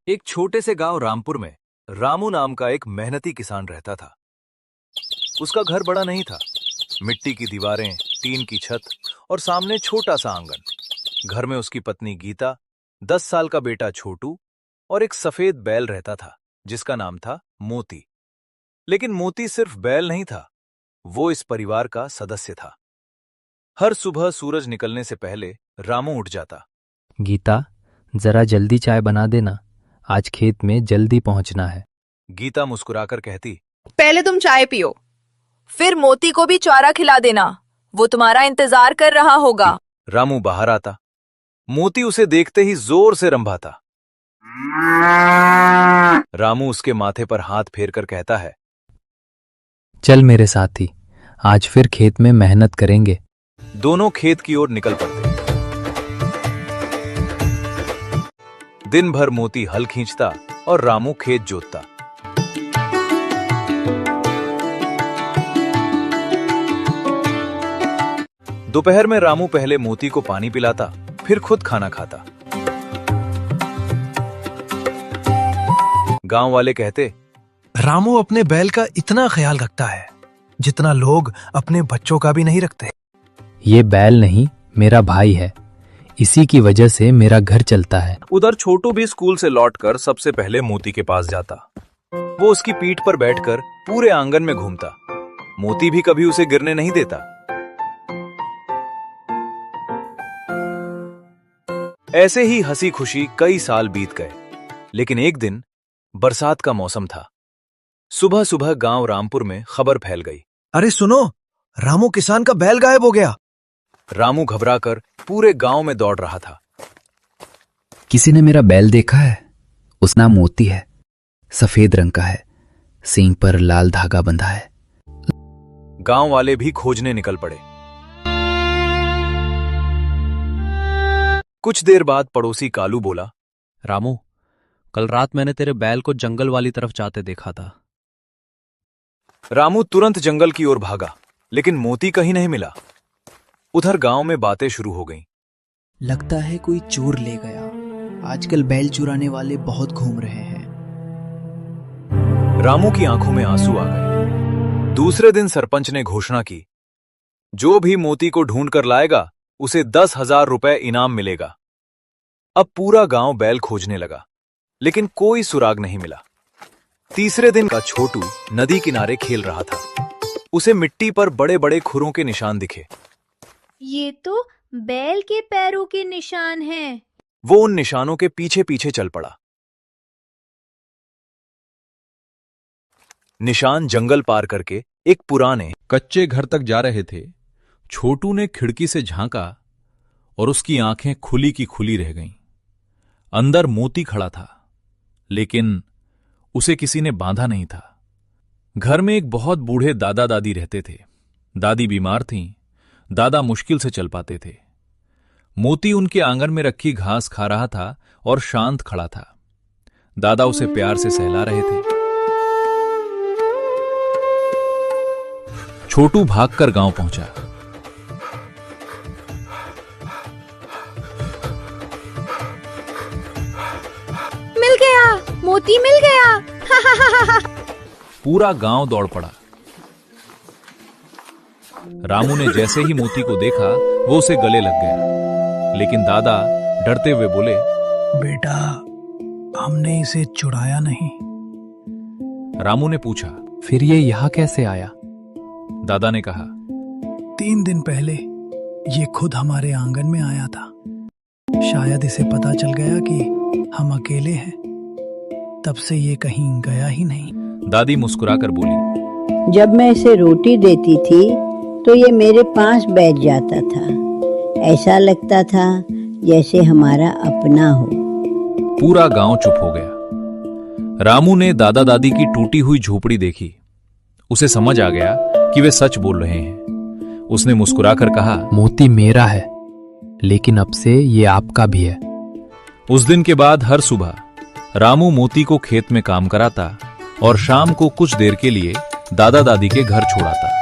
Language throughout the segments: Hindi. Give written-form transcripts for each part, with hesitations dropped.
एक छोटे से गांव रामपुर में रामू नाम का एक मेहनती किसान रहता था। उसका घर बड़ा नहीं था। मिट्टी की दीवारें, टीन की छत और सामने छोटा सा आंगन। घर में उसकी पत्नी गीता, 10 साल का बेटा छोटू और एक सफेद बैल रहता था जिसका नाम था मोती। लेकिन मोती सिर्फ बैल नहीं था, वो इस परिवार का सदस्य था। हर सुबह सूरज निकलने से पहले रामू उठ जाता। गीता, जरा जल्दी चाय बना देना, आज खेत में जल्दी पहुंचना है। गीता मुस्कुराकर कहती, पहले तुम चाय पियो, फिर मोती को भी चारा खिला देना, वो तुम्हारा इंतजार कर रहा होगा। रामू बाहर आता। मोती उसे देखते ही जोर से रंभाता। रामू उसके माथे पर हाथ फेरकर कहता है, चल मेरे साथी, आज फिर खेत में मेहनत करेंगे। दोनों खेत की ओर निकल पड़ते। दिन भर मोती हल खींचता और रामू खेत जोतता। दोपहर में रामू पहले मोती को पानी पिलाता, फिर खुद खाना खाता। गांव वाले कहते, रामू अपने बैल का इतना ख्याल रखता है जितना लोग अपने बच्चों का भी नहीं रखते। ये बैल नहीं, मेरा भाई है, इसी की वजह से मेरा घर चलता है। उधर छोटू भी स्कूल से लौटकर सबसे पहले मोती के पास जाता। वो उसकी पीठ पर बैठकर पूरे आंगन में घूमता। मोती भी कभी उसे गिरने नहीं देता। ऐसे ही हंसी खुशी कई साल बीत गए। लेकिन एक दिन बरसात का मौसम था। सुबह सुबह गांव रामपुर में खबर फैल गई। अरे सुनो, रामू किसान का बैल गायब हो गया। रामू घबराकर पूरे गांव में दौड़ रहा था। किसी ने मेरा बैल देखा है? उसका नाम मोती है, सफेद रंग का है, सींग पर लाल धागा बंधा है। गांव वाले भी खोजने निकल पड़े। कुछ देर बाद पड़ोसी कालू बोला, रामू, कल रात मैंने तेरे बैल को जंगल वाली तरफ जाते देखा था। रामू तुरंत जंगल की ओर भागा, लेकिन मोती कहीं नहीं मिला। उधर गांव में बातें शुरू हो गईं। लगता है कोई चोर ले गया। आजकल बैल चुराने वाले बहुत घूम रहे हैं। रामू की आंखों में आंसू आ गए। दूसरे दिन सरपंच ने घोषणा की, जो भी मोती को ढूंढ कर लाएगा उसे 10,000 रुपए इनाम मिलेगा। अब पूरा गांव बैल खोजने लगा, लेकिन कोई सुराग नहीं मिला। तीसरे दिन का छोटू नदी किनारे खेल रहा था। उसे मिट्टी पर बड़े बड़े खुरों के निशान दिखे। ये तो बैल के पैरों के निशान हैं। वो उन निशानों के पीछे पीछे चल पड़ा। निशान जंगल पार करके एक पुराने कच्चे घर तक जा रहे थे। छोटू ने खिड़की से झांका और उसकी आंखें खुली की खुली रह गईं। अंदर मोती खड़ा था, लेकिन उसे किसी ने बांधा नहीं था। घर में एक बहुत बूढ़े दादा दादी रहते थे। दादी बीमार थीं, दादा मुश्किल से चल पाते थे। मोती उनके आंगन में रखी घास खा रहा था और शांत खड़ा था। दादा उसे प्यार से सहला रहे थे। छोटू भागकर गांव पहुंचा। मिल गया, मोती मिल गया। पूरा गांव दौड़ पड़ा। रामू ने जैसे ही मोती को देखा, वो उसे गले लग गया। लेकिन दादा डरते हुए बोले, बेटा, हमने इसे चुराया नहीं। रामू ने पूछा, फिर ये यहाँ कैसे आया? दादा ने कहा, 3 दिन पहले ये खुद हमारे आंगन में आया था। शायद इसे पता चल गया कि हम अकेले हैं, तब से ये कहीं गया ही नहीं। दादी मुस्कुराकर बोली, जब मैं इसे रोटी देती थी तो ये मेरे पास बैठ जाता था। ऐसा लगता था जैसे हमारा अपना हो। पूरा गांव चुप हो गया। रामू ने दादा दादी की टूटी हुई झोपड़ी देखी। उसे समझ आ गया कि वे सच बोल रहे हैं। उसने मुस्कुराकर कहा, मोती मेरा है, लेकिन अब से ये आपका भी है। उस दिन के बाद हर सुबह रामू मोती को खेत में काम कराता और शाम को कुछ देर के लिए दादा दादी के घर छोड़ाता।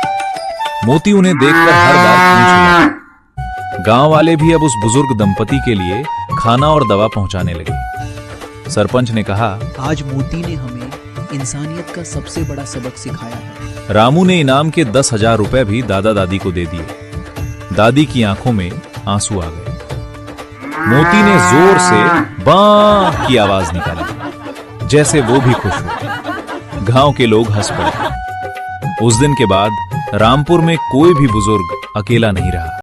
मोती उन्हें देखकर हर बार पूछ लेता। गांव वाले भी अब उस बुजुर्ग दंपति के लिए खाना और दवा पहुंचाने लगे। सरपंच ने कहा, आज मोती ने हमें इंसानियत का सबसे बड़ा सबक सिखाया है। रामू ने इनाम के 10,000 रुपए भी दादा दादी को दे दिए। दादी की आंखों में आंसू आ गए। मोती ने जोर से बां की आवाज निकाली, जैसे वो भी खुश हो। गांव के लोग हंस पड़े। उस दिन के बाद रामपुर में कोई भी बुजुर्ग अकेला नहीं रहा।